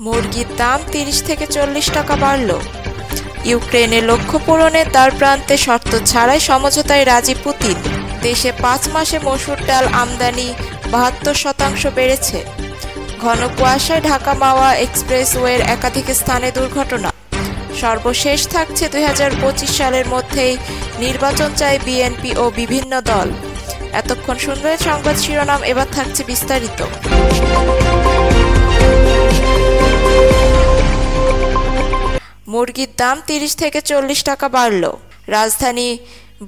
মুরগির দাম ৩০ থেকে ৪০ টাকা বাড়ল। ইউক্রেনের লক্ষ্য পূরণের দ্বারপ্রান্তে শর্ত ছাড়াই সমঝোতায় রাজি পুতিন। দেশে ৫ মাসে মসুর ডাল আমদানি ৭২% বেড়েছে। ঘন কুয়াশায় ঢাকা মাওয়া এক্সপ্রেসওয়ের একাধিক স্থানে দুর্ঘটনা। সর্বশেষ থাকছে ২০২৫ সালের মধ্যেই নির্বাচন চায় বিএনপি ও বিভিন্ন দল। এতক্ষণ শুনলেন সংবাদ শিরোনাম, এবার থাকছে বিস্তারিত। মুরগির দাম ৩০ থেকে ৪০ টাকা বাড়ল। রাজধানী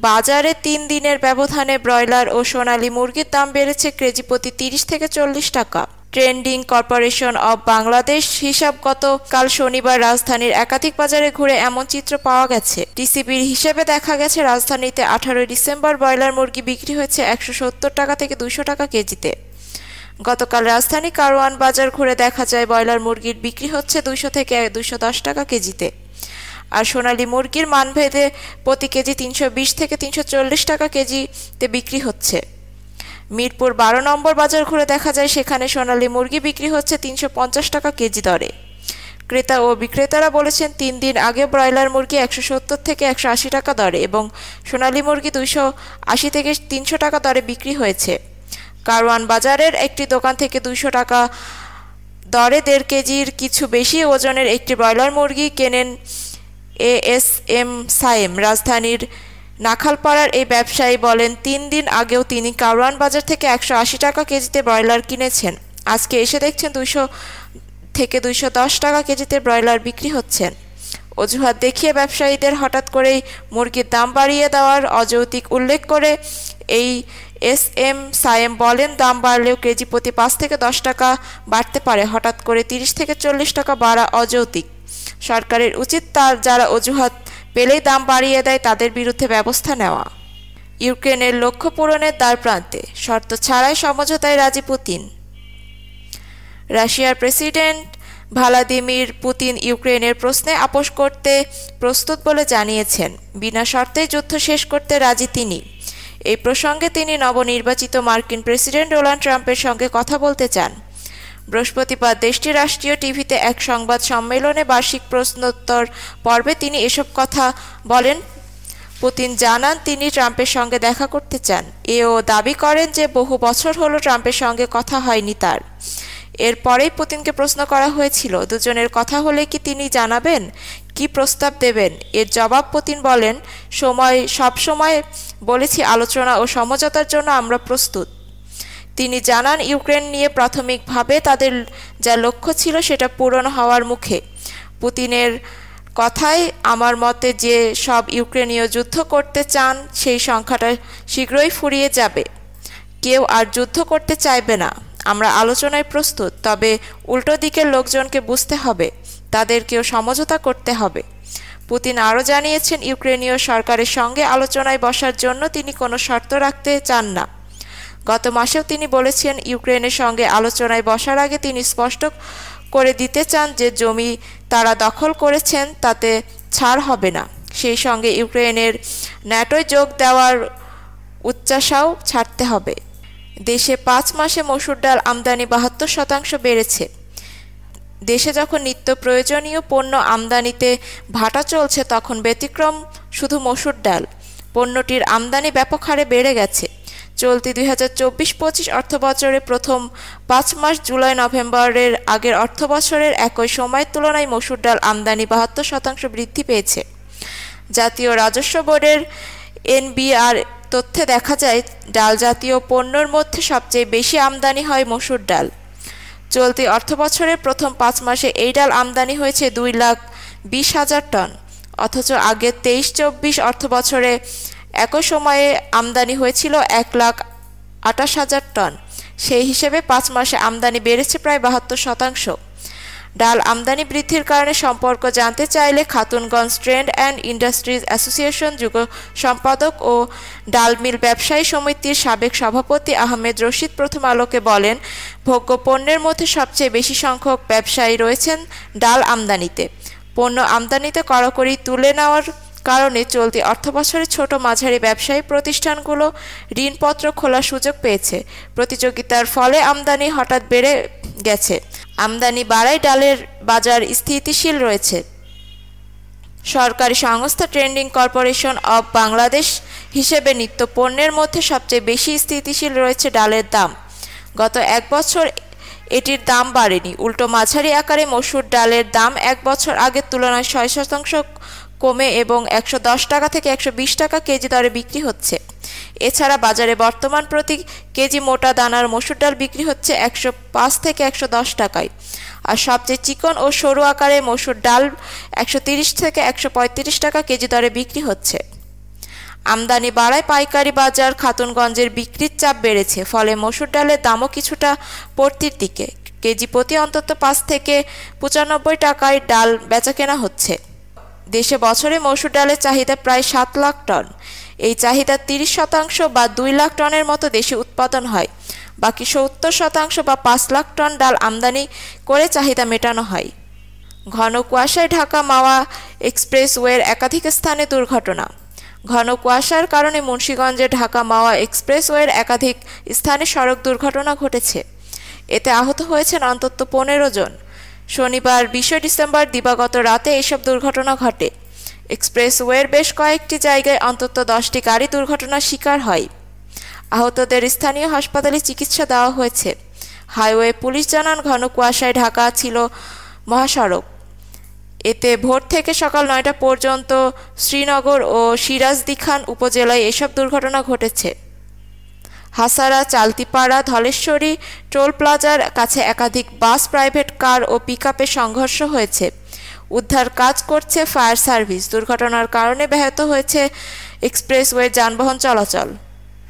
বাজারে ৩ দিনের ব্যবধানে ব্রয়লার ও সোনালী মুরগির দাম বেড়েছে কেজি প্রতি ৩০ থেকে ৪০ টাকা। ট্রেডিং কর্পোরেশন অব বাংলাদেশ হিসাব গতকাল শনিবার রাজধানীর একাধিক বাজারে ঘুরে এমন চিত্র পাওয়া গেছে। টিসিবির হিসেবে দেখা গেছে রাজধানীতে ১৮ ডিসেম্বর ব্রয়লার মুরগি বিক্রি হয়েছে ১৭০ টাকা থেকে ২০০ টাকা কেজিতে। গতকাল রাজধানী কারওয়ান বাজার ঘুরে দেখা যায় ব্রয়লার মুরগির বিক্রি হচ্ছে ২০০ থেকে ২১০ টাকা কেজিতে, আর সোনালী মুরগির মানভেদে প্রতি কেজি ৩২০ থেকে ৩৪০ টাকা কেজিতে বিক্রি হচ্ছে। মিরপুর ১২ নম্বর বাজার ঘুরে দেখা যায় সেখানে সোনালী মুরগি বিক্রি হচ্ছে ৩৫০ টাকা কেজি দরে। ক্রেতা ও বিক্রেতারা বলেছেন ৩ দিন আগে ব্রয়লার মুরগি ১৭০ থেকে ১৮০ টাকা দরে এবং সোনালী মুরগি ২৮০ থেকে ৩০০ টাকা দরে বিক্রি হয়েছে। কারওয়ান বাজারের একটি দোকান থেকে ২০০ টাকা দরে ১.৫ কেজির কিছু বেশি ওজনের একটি ব্রয়লার মুরগি কেনেন এএসএম সায়েম। রাজধানীর নাখালপাড়ার এই ব্যবসায়ী বলেন ৩ দিন আগেও তিনি কারওয়ান বাজার থেকে ১৮০ টাকা কেজিতে ব্রয়লার কিনেছেন। আজকে এসে দেখছেন ২০০ থেকে ২১০ টাকা কেজিতে ব্রয়লার বিক্রি হচ্ছেন। অজুহাত দেখিয়ে ব্যবসায়ীদের হঠাৎ করেই মুরগির দাম বাড়িয়ে দেওয়ার অযৌক্তিক উল্লেখ করে এই এস এম সায়েম বলেন, দাম বাড়লেও কেজি প্রতি ৫ থেকে ১০ টাকা বাড়তে পারে, হঠাৎ করে ৩০ থেকে ৪০ টাকা বাড়া অযৌক্তিক। সরকারের উচিত যারা অজুহাত পেলেই দাম বাড়িয়ে দেয় তাদের বিরুদ্ধে ব্যবস্থা নেওয়া। ইউক্রেনের লক্ষ্য পূরণের দ্বারপ্রান্তে শর্ত ছাড়াই সমঝোতায় রাজি পুতিন। রাশিয়ার প্রেসিডেন্ট ভ্লাদিমির পুতিন ইউক্রেনের প্রশ্নে আপোষ করতে প্রস্তুত বলে জানিয়েছেন। বিনা শর্তেই যুদ্ধ শেষ করতে রাজি তিনি। এই প্রসঙ্গে তিনি নবনির্বাচিত মার্কিন প্রেসিডেন্ট ডোনাল্ড ট্রাম্পের সঙ্গে কথা বলতে চান। বৃহস্পতিবার দেশটির রাষ্ট্রীয় টিভিতে এক সংবাদ সম্মেলনে বার্ষিক প্রশ্নোত্তর পর্বে তিনি এসব কথা বলেন। পুতিন জানান তিনি ট্রাম্পের সঙ্গে দেখা করতে চান। এও দাবি করেন যে বহু বছর হলো ট্রাম্পের সঙ্গে কথা হয়নি তার। এরপরেই পুতিনকে প্রশ্ন করা হয়েছিল, দুজনের কথা হলে কি তিনি জানাবেন, কি প্রস্তাব দেবেন? এর জবাব পুতিন বলেন, সব সময় বলেছি আলোচনা ও সমঝোতার জন্য আমরা প্রস্তুত। তিনি জানান ইউক্রেন নিয়ে প্রাথমিকভাবে তাদের যা লক্ষ্য ছিল সেটা পূরণ হওয়ার মুখে। পুতিনের কথায় আমার মতে যে সব ইউক্রেনীয় যুদ্ধ করতে চান সেই সংখ্যাটা শীঘ্রই ফুরিয়ে যাবে। কেউ আর যুদ্ধ করতে চাইবে না। আমরা আলোচনায় প্রস্তুত, তবে উল্টো দিকের লোকজনকে বুঝতে হবে, তাদেরকেও সমঝোতা করতে হবে। পুতিন আরও জানিয়েছেন ইউক্রেনীয় সরকারের সঙ্গে আলোচনায় বসার জন্য তিনি কোনো শর্ত রাখতে চান না। গত মাসেও তিনি বলেছেন ইউক্রেনের সঙ্গে আলোচনায় বসার আগে তিনি স্পষ্ট করে দিতে চান যে জমি তারা দখল করেছেন তাতে ছাড় হবে না। সেই সঙ্গে ইউক্রেনের ন্যাটোয় যোগ দেওয়ার উচ্চাশাও ছাড়তে হবে। দেশে ৫ মাসে মসুর ডাল আমদানি ৭২% বেড়েছে। দেশে যখন নিত্য প্রয়োজনীয় পণ্য আমদানিতে ভাটা চলছে তখন ব্যতিক্রম শুধু মসুর ডাল। পণ্যটির আমদানি ব্যাপক হারে বেড়ে গেছে। চলতি ২০২৪-২৫ অর্থবছরে প্রথম ৫ মাস জুলাই নভেম্বরের আগের অর্থবছরের একই সময়ের তুলনায় মসুর ডাল আমদানি ৭২% বৃদ্ধি পেয়েছে। জাতীয় রাজস্ব বোর্ডের এনবিআর তথ্যে দেখা যায় ডাল জাতীয় পণ্যের মধ্যে সবচেয়ে বেশি আমদানি হয় মসুর ডাল। চলতি অর্থবছরের প্রথম ৫ মাসে এই ডাল আমদানি হয়েছে ২,২০,০০০ টন, অথচ আগের ২৩-২৪ অর্থবছরে একই সময়ে আমদানি হয়েছিল ১,২৮,০০০ টন। সেই হিসেবে ৫ মাসে আমদানি বেড়েছে প্রায় ৭২%। ডাল আমদানি বৃদ্ধির কারণে সম্পর্ক জানতে চাইলে Khatunganj trade and industries association যুগ্ম সম্পাদক ও ডাল মিল ব্যবসায়ী সমিতির সাবেক সভাপতি আহমেদ রশিদ প্রথম আলোকে বলেন, ভোগ্য পণ্যের মধ্যে সবচেয়ে বেশি সংখ্যক ব্যবসায়ী রয়েছেন ডাল আমদানিতে। পণ্য আমদানিতে কড়াকড়ি তুলে নেওয়ার কারণে চলতি অর্থবছরে ছোট মাঝারি ব্যবসায়ী প্রতিষ্ঠানগুলো ঋণপত্র খোলার সুযোগ পেয়েছে। প্রতিযোগিতার ফলে আমদানি হঠাৎ বেড়ে গেছে। আমদানি বাড়ায় ডালের বাজার স্থিতিশীল রয়েছে। সরকারি সংস্থা ট্রেডিং কর্পোরেশন অব বাংলাদেশ হিসেবে নিত্য পণ্যের মধ্যে সবচেয়ে বেশি স্থিতিশীল রয়েছে ডালের দাম। গত এক বছর এটির দাম বাড়েনি, উল্টো মাঝারি আকারে মসুর ডালের দাম এক বছর আগের তুলনায় 6% কমে এবং 110 টাকা থেকে 120 টাকা কেজি দরে বিক্রি হচ্ছে। এছাড়া বাজারে বর্তমান প্রতি কেজি মোটা দানার মসুর ডাল বিক্রি হচ্ছে 105 থেকে 110 টাকায়, আর সবচেয়ে চিকন ও সরু আকারে মসুর ডাল 130 থেকে 135 টাকা কেজি দরে বিক্রি হচ্ছে। আমদানি বাড়ায় পাইকারি বাজার খাতুনগঞ্জের বিক্রির চাপ বেড়েছে, ফলে মসুর ডালের দামও কিছুটা পড়তির দিকে। কেজি প্রতি অন্তত 5 থেকে 95 টাকায় ডাল বেচাকেনা হচ্ছে। দেশে বছরে মসুর ডালের চাহিদা প্রায় 7 লাখ টন। এই চাহিদার 30% বা 2 লাখ টনের মতো দেশে উৎপাদন হয়। বাকি 70% বা 5 লাখ টন ডাল আমদানি করে চাহিদা মেটানো হয়। ঘন কুয়াশায় ঢাকা মাওয়া এক্সপ্রেসওয়ের একাধিক স্থানে দুর্ঘটনা। ঘন কুয়াশার কারণে মুন্সিগঞ্জে ঢাকা মাওয়া এক্সপ্রেসওয়ের একাধিক স্থানে সড়ক দুর্ঘটনা ঘটেছে। এতে আহত হয়েছেন অন্তত 15 জন। শনিবার 20 ডিসেম্বর দিবাগত রাতে এসব দুর্ঘটনা ঘটে। এক্সপ্রেসওয়ের বেশ কয়েকটি জায়গায় অন্তত 10টি গাড়ি দুর্ঘটনার শিকার হয়। আহতদের স্থানীয় হাসপাতালে চিকিৎসা দেওয়া হয়েছে। হাইওয়ে পুলিশ জানান, ঘন কুয়াশায় ঢাকা ছিল মহাসড়ক। এতে ভোর থেকে সকাল 9টা পর্যন্ত শ্রীনগর ও সিরাজদিখান উপজেলায় এসব দুর্ঘটনা ঘটেছে। হাসারা, চালতিপাড়া, ধলেশ্বরী টোল প্লাজার কাছে একাধিক বাস, প্রাইভেট কার ও পিকআপে সংঘর্ষ হয়েছে। উদ্ধার কাজ করছে ফায়ার সার্ভিস। দুর্ঘটনার কারণে ব্যাহত হয়েছে এক্সপ্রেসওয়ে যানবাহন চলাচল।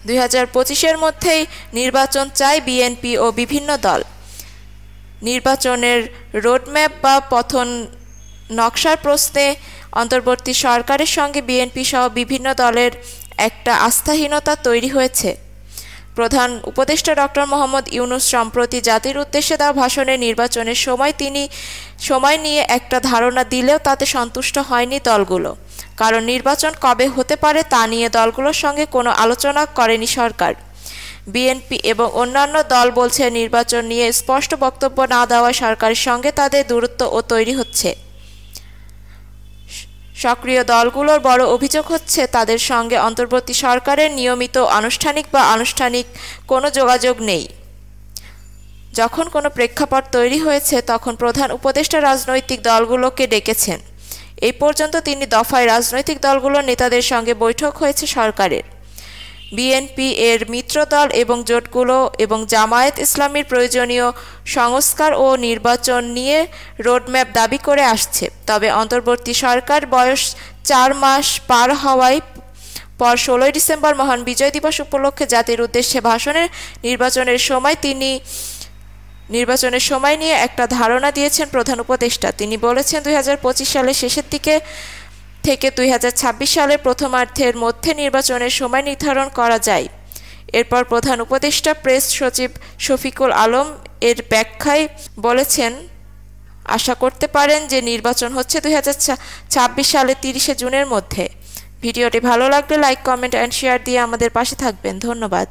2025-এর মধ্যেই নির্বাচন চায় বিএনপি ও বিভিন্ন দল। নির্বাচনের রোডম্যাপ বা পথন নকশার প্রশ্নে অন্তর্বর্তী সরকারের সঙ্গে বিএনপি সহ বিভিন্ন দলের একটা আস্থাহীনতা তৈরি হয়েছে। প্রধান উপদেষ্টা ডক্টর মোহাম্মদ ইউনূস সম্প্রতি জাতির উদ্দেশ্যে দেওয়া ভাষণে নির্বাচনের সময় তিনি সময় নিয়ে একটা ধারণা দিলেও তাতে সন্তুষ্ট হয়নি দলগুলো। কারণ নির্বাচন কবে হতে পারে তা নিয়ে দলগুলোর সঙ্গে কোনো আলোচনা করেনি সরকার। বিএনপি এবং অন্যান্য দল বলছে, নির্বাচন নিয়ে স্পষ্ট বক্তব্য না দেওয়ায় সরকারের সঙ্গে তাদের দূরত্ব তৈরি হচ্ছে। সক্রিয় দলগুলোর বড় অভিযোগ হচ্ছে, তাদের সঙ্গে অন্তর্বর্তী সরকারের নিয়মিত আনুষ্ঠানিক বা আনুষ্ঠানিক কোনো যোগাযোগ নেই। যখন কোনো প্রেক্ষাপট তৈরি হয়েছে তখন প্রধান উপদেষ্টা রাজনৈতিক দলগুলোকে ডেকেছেন। এই পর্যন্ত 3 দফায় রাজনৈতিক দলগুলোর নেতাদের সঙ্গে বৈঠক হয়েছে সরকারের। বিএনপি এর মিত্র দল এবং জোটগুলো এবং জামায়াত ইসলামীর প্রয়োজনীয় সংস্কার ও নির্বাচন নিয়ে রোডম্যাপ দাবি করে আসছে। তবে অন্তর্বর্তী সরকার বয়স 4 মাস পার হওয়ায় পর 16 ডিসেম্বর মহান বিজয় দিবস উপলক্ষে জাতির উদ্দেশ্যে ভাষণে নির্বাচনের সময় নিয়ে একটা ধারণা দিয়েছেন প্রধান উপদেষ্টা। তিনি বলেছেন, 2025 সালের শেষের দিকে থেকে 2026 সালের প্রথমার্ধের মধ্যে নির্বাচনের সময় নির্ধারণ করা যায়। এরপর প্রধান উপদেষ্টা প্রেস সচিব শফিকুল আলম এর ব্যাখ্যায় বলেছেন, আশা করতে পারেন যে নির্বাচন হচ্ছে 2026 সালের 30 জুনের মধ্যে। ভিডিওটি ভালো লাগলে লাইক, কমেন্ট এন্ড শেয়ার দিয়ে আমাদের পাশে থাকবেন। ধন্যবাদ।